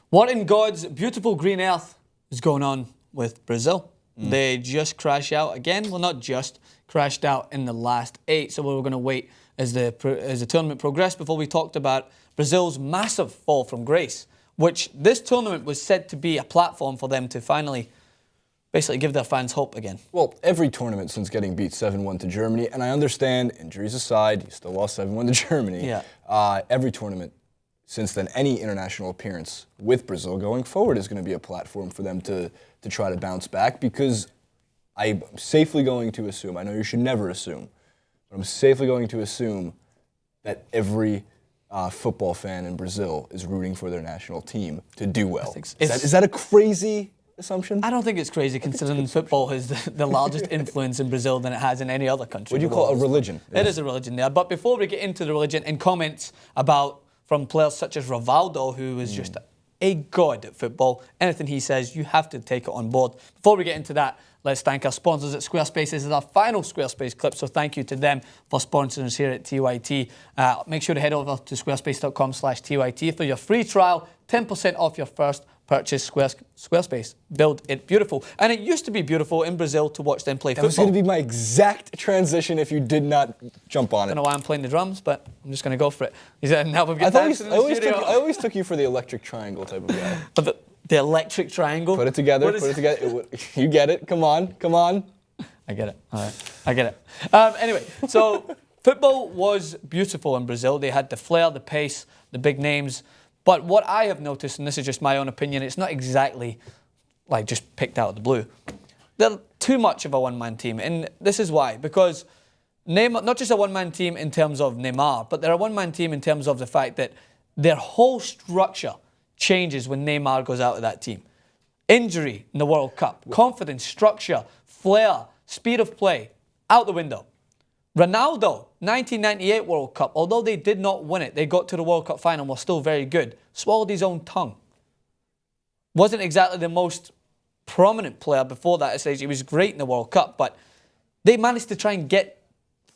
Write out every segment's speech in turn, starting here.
What in God's beautiful green earth is going on with Brazil? They just crash out again. Well, not just crashed out in the last 8. So we're going to wait as the tournament progressed before we talked about Brazil's massive fall from grace, which this tournament was said to be a platform for them to finally basically give their fans hope again. Well, every tournament since getting beat 7-1 to Germany, and I understand, injuries aside, you still lost 7-1 to Germany. Yeah. Every tournament since then, any international appearance with Brazil going forward is going to be a platform for them to try to bounce back, because I'm safely going to assume, I know you should never assume, but I'm safely going to assume that every football fan in Brazil is rooting for their national team to do well. Is that a crazy assumption? I don't think it's crazy, considering football has the largest influence in Brazil than it has in any other country. What do you call it, a religion? It is a religion there. But before we get into the religion and comments from players such as Ronaldo, who is just a god at football, anything he says, you have to take it on board. Before we get into that, let's thank our sponsors at Squarespace. This is our final Squarespace clip, so thank you to them for sponsoring us here at TYT. Make sure to head over to squarespace.com/TYT for your free trial, 10% off your first purchase. Squarespace. Build it beautiful. And it used to be beautiful in Brazil to watch them play football. That was going to be my exact transition if you did not jump on it. I don't know why I'm playing the drums, but I'm just going to go for it. Now we've got I always took you for the electric triangle type of guy. But the electric triangle? Put it together, You get it. Come on. I get it. All right. I get it. Anyway, so football was beautiful in Brazil. They had the flair, the pace, the big names. But what I have noticed, and this is just my own opinion, it's not exactly like just picked out of the blue. They're too much of a one-man team. And this is why. Because Neymar, not just a one-man team in terms of Neymar, but they're a one-man team in terms of the fact that their whole structure changes when Neymar goes out of that team. Injury in the World Cup, confidence, structure, flair, speed of play, out the window. Ronaldo, 1998 World Cup, although they did not win it, they got to the World Cup final and were still very good, swallowed his own tongue. Wasn't exactly the most prominent player before that stage. He was great in the World Cup, but they managed to try and get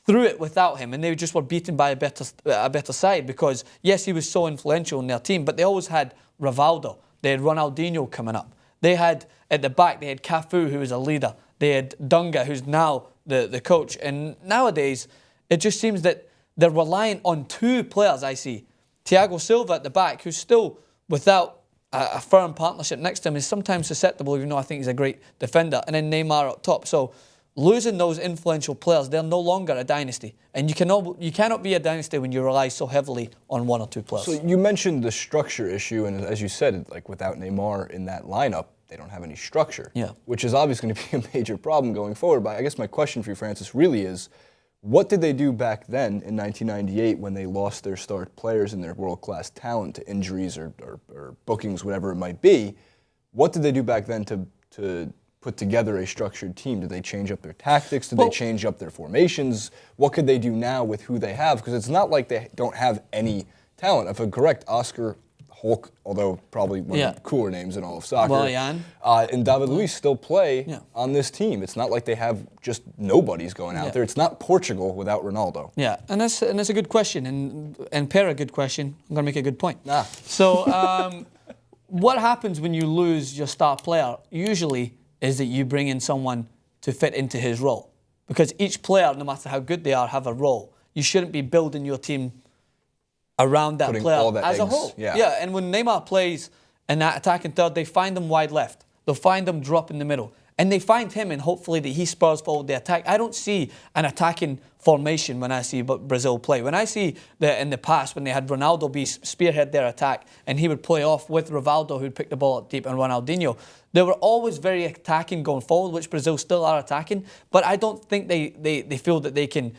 through it without him, and they just were beaten by a better side because, yes, he was so influential in their team, but they always had Rivaldo. They had Ronaldinho coming up. They had, at the back, they had Cafu, who was a leader. They had Dunga, who's now the coach. And nowadays, it just seems that they're relying on 2 players, I see. Thiago Silva at the back, who's still without a firm partnership next to him, is sometimes susceptible, even though I think he's a great defender. And then Neymar up top. So losing those influential players, they're no longer a dynasty. And you cannot be a dynasty when you rely so heavily on 1 or 2 players. So you mentioned the structure issue, and as you said, like without Neymar in that lineup, they don't have any structure, which is obviously going to be a major problem going forward. But I guess my question for you, Francis, really is, what did they do back then in 1998 when they lost their star players and their world-class talent to injuries or bookings, whatever it might be? What did they do back then to put together a structured team? Did they change up their tactics? Did they change up their formations? What could they do now with who they have? Because it's not like they don't have any talent. If I'm correct, Oscar, Hulk, although probably one of the cooler names in all of soccer, and David Luiz still play on this team. It's not like they have just nobodies going out there. It's not Portugal without Ronaldo. Yeah, and that's a good question, and Per, a good question. I'm going to make a good point. So what happens when you lose your star player usually is that you bring in someone to fit into his role. Because each player, no matter how good they are, have a role. You shouldn't be building your team around that player as a whole. Yeah, and when Neymar plays in that attacking third, they find him wide left. They'll find him drop in the middle. And they find him, and hopefully that he spurs forward the attack. I don't see an attacking formation when I see Brazil play. When I see in the past, when they had Ronaldo spearhead their attack, and he would play off with Rivaldo, who'd pick the ball up deep, and Ronaldinho, they were always very attacking going forward, which Brazil still are attacking. But I don't think they feel that they can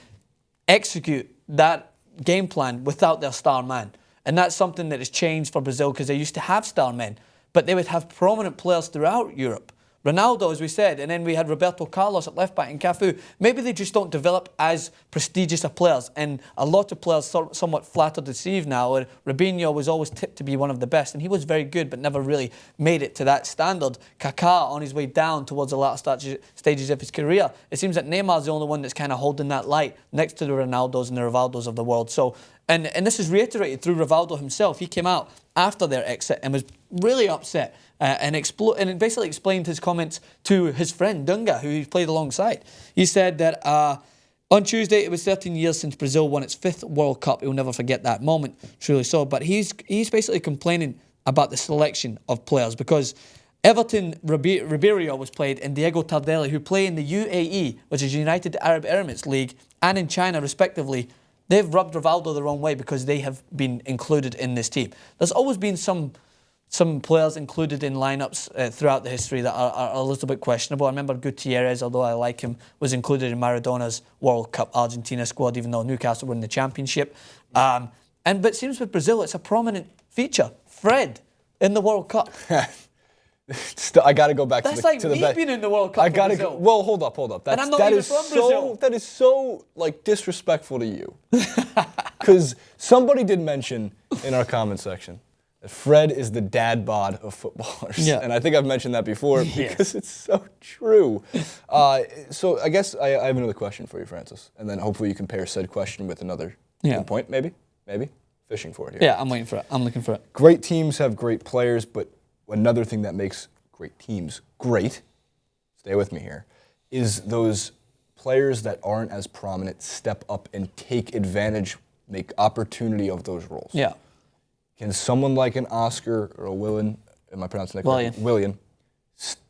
execute that game plan without their star man. And that's something that has changed for Brazil, because they used to have star men, but they would have prominent players throughout Europe. Ronaldo, as we said, and then we had Roberto Carlos at left back and Cafu. Maybe they just don't develop as prestigious of players, and a lot of players somewhat flatter deceive now. And Robinho was always tipped to be one of the best, and he was very good, but never really made it to that standard. Kaká on his way down towards the latter stages of his career. It seems that Neymar's the only one that's kind of holding that light next to the Ronaldos and the Rivaldos of the world. So, and this is reiterated through Rivaldo himself. He came out after their exit and was really upset and basically explained his comments to his friend Dunga, who he played alongside. He said that on Tuesday, it was 13 years since Brazil won its 5th World Cup. He'll never forget that moment, truly so. But he's basically complaining about the selection of players because Everton Ribeiro was played and Diego Tardelli, who play in the UAE, which is United Arab Emirates League, and in China, respectively. They've rubbed Ronaldo the wrong way because they have been included in this team. There's always been some players included in lineups throughout the history that are a little bit questionable. I remember Gutierrez, although I like him, was included in Maradona's World Cup Argentina squad, even though Newcastle were in the championship. But it seems with Brazil, it's a prominent feature. Fred in the World Cup. I got to go back to the That's like me being in the World Cup. I got to go. Well, hold up. And I'm not even from Brazil. That is so like disrespectful to you. Because somebody did mention in our comment section that Fred is the dad bod of footballers. Yeah. And I think I've mentioned that before because it's so true. So I guess I have another question for you, Francis. And then hopefully you can pair said question with another good point, maybe. Fishing for it here. Yeah, I'm waiting for it. I'm looking for it. Great teams have great players, but another thing that makes great teams great, stay with me here, is those players that aren't as prominent step up and take advantage, make opportunity of those roles. Yeah. Can someone like an Oscar or a Willian, am I pronouncing that correctly? Willian,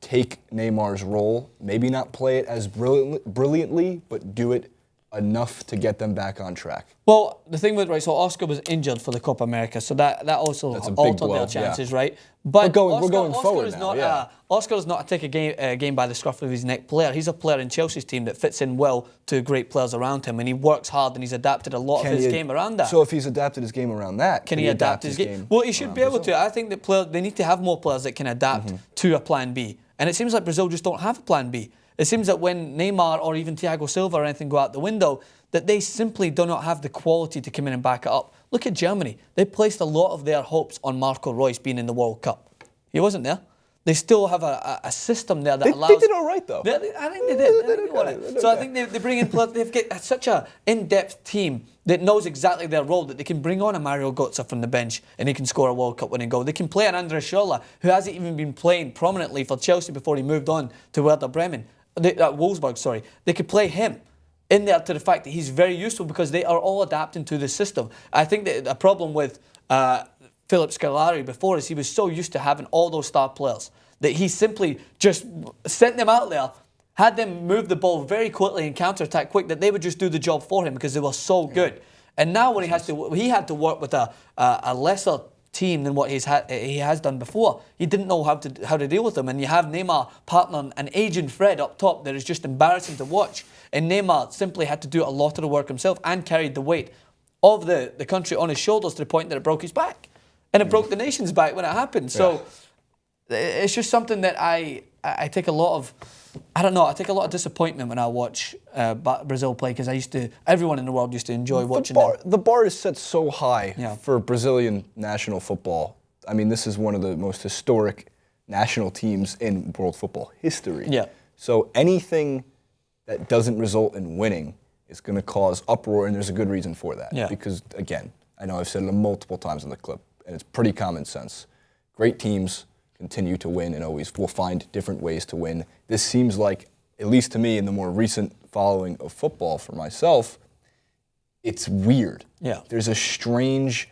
take Neymar's role, maybe not play it as brilliantly, but do it enough to get them back on track? Well, the thing with, so Oscar was injured for the Copa America, so that also altered their chances, right? But we're going forward now. Oscar is not a take a game by the scruff of his neck player. He's a player in Chelsea's team that fits in well to great players around him, and he works hard and he's adapted a lot of his game around that. So if he's adapted his game around that, can he adapt his game? Well, he should be able to. I think that they need to have more players that can adapt to a plan B. And it seems like Brazil just don't have a plan B. It seems that when Neymar or even Thiago Silva or anything go out the window, that they simply do not have the quality to come in and back it up. Look at Germany. They placed a lot of their hopes on Marco Reus being in the World Cup. He wasn't there. They still have a system there that allows... They did all right, though. I think they did. So I think they bring in players. They've got such an in-depth team that knows exactly their role, that they can bring on a Mario Götze from the bench and he can score a World Cup winning goal. They can play an André Schürrle, who hasn't even been playing prominently for Chelsea before he moved on to Werder Bremen. Wolfsburg, sorry. They could play him in there to the fact that he's very useful because they are all adapting to the system. I think that a problem with Philip Scolari before is he was so used to having all those star players that he simply just sent them out there, had them move the ball very quickly and counter-attack quick, that they would just do the job for him because they were so good. And now when he had to work with a lesser team than what he has done before. He didn't know how to deal with them. And you have Neymar partnering an aging Fred up top that is just embarrassing to watch. And Neymar simply had to do a lot of the work himself and carried the weight of the country on his shoulders to the point that it broke his back. And it broke the nation's back when it happened. So it's just something that I take a lot of, I take a lot of disappointment when I watch Brazil play because everyone in the world used to enjoy watching them. The bar is set so high for Brazilian national football. I mean, this is one of the most historic national teams in world football history. Yeah. So anything that doesn't result in winning is going to cause uproar, and there's a good reason for that. Yeah. Because, again, I know I've said it multiple times in the clip, and it's pretty common sense. Great teams continue to win and always will find different ways to win. This seems like, at least to me, in the more recent following of football for myself, it's weird. Yeah. There's a strange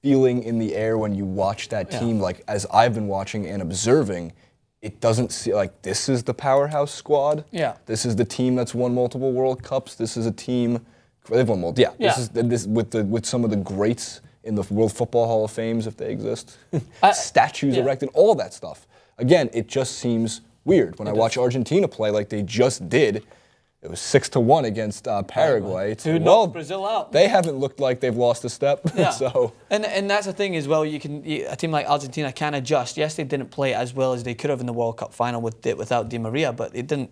feeling in the air when you watch that team, like as I've been watching and observing, it doesn't seem like this is the powerhouse squad. Yeah. This is the team that's won multiple World Cups. This is a team, they've won multiple, this is with some of the greats in the World Football Hall of Fames, if they exist. Statues erected, all that stuff. Again, it just seems weird. When I watch Argentina play like they just did, it was 6-1 against Paraguay. Who knocked Brazil out. They haven't looked like they've lost a step. Yeah. So. And that's the thing as well, a team like Argentina can adjust. Yes, they didn't play as well as they could have in the World Cup final without Di Maria, but it didn't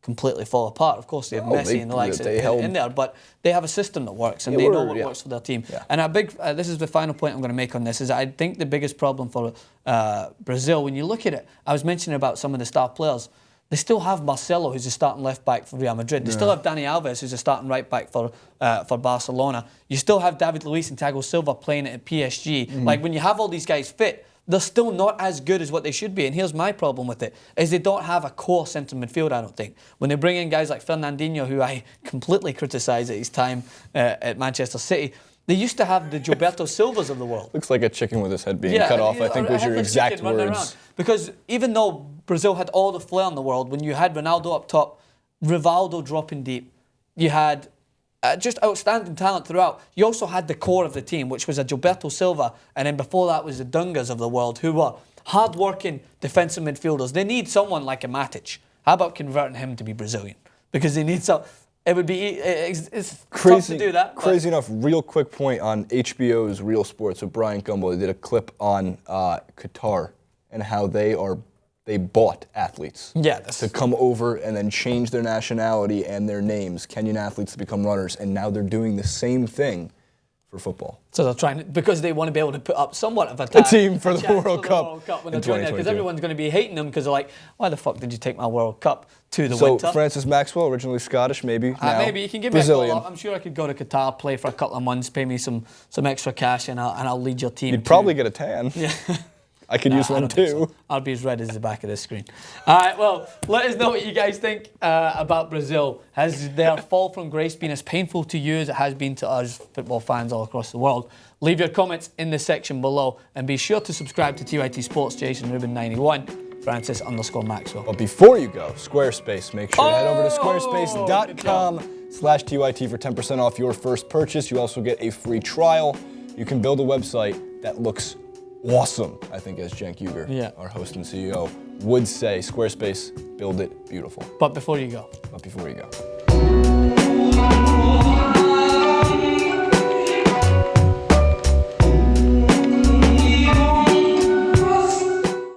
completely fall apart. Of course, they have Messi and the likes in there, but they have a system that works and they know what works for their team. Yeah. And this is the final point I'm going to make on this, is I think the biggest problem for Brazil, when you look at it, I was mentioning about some of the star players, They still have Marcelo, who's a starting left back for Real Madrid. They still have Dani Alves, who's a starting right back for Barcelona. You still have David Luiz and Thiago Silva playing at PSG. Like, when you have all these guys fit, they're still not as good as what they should be. And here's my problem with it, is they don't have a core centre midfield, I don't think. When they bring in guys like Fernandinho, who I completely criticise at his time at Manchester City, they used to have the Gilberto Silvas of the world. Looks like a chicken with his head being cut off, I think was your exact words. Because even though Brazil had all the flair in the world, when you had Ronaldo up top, Rivaldo dropping deep, you had just outstanding talent throughout. You also had the core of the team, which was a Gilberto Silva, and then before that was the Dungas of the world, who were hard-working defensive midfielders. They need someone like a Matic. How about converting him to be Brazilian? Because they need some... It would be it's tough to do that. Crazy enough, real quick point on HBO's Real Sports with Brian Gumbel. They did a clip on Qatar and how they bought athletes to come over and then change their nationality and their names, Kenyan athletes to become runners, and now they're doing the same thing for football. So they're trying to, because they want to be able to put up somewhat of a team for the World Cup when they're doing it, because everyone's going to be hating them because they're like, why the fuck did you take my World Cup to the winter? So Francis Maxwell, originally Scottish, maybe now maybe you can give Brazilian. me a call up. I'm sure I could go to Qatar, play for a couple of months, pay me some extra cash, and I'll lead your team. You'd probably get a tan. Yeah. I could use one too. So. I'll be as red as the back of this screen. All right, well, let us know what you guys think about Brazil. Has their fall from grace been as painful to you as it has been to us football fans all across the world? Leave your comments in the section below, and be sure to subscribe to TYT Sports. Jason Rubin 91, Francis_Maxwell. But before you go, Squarespace. Make sure to head over to squarespace.com/TYT for 10% off your first purchase. You also get a free trial. You can build a website that looks awesome, I think, as Cenk Uygur, our host and CEO, would say. Squarespace, build it beautiful. But before you go. But before you go.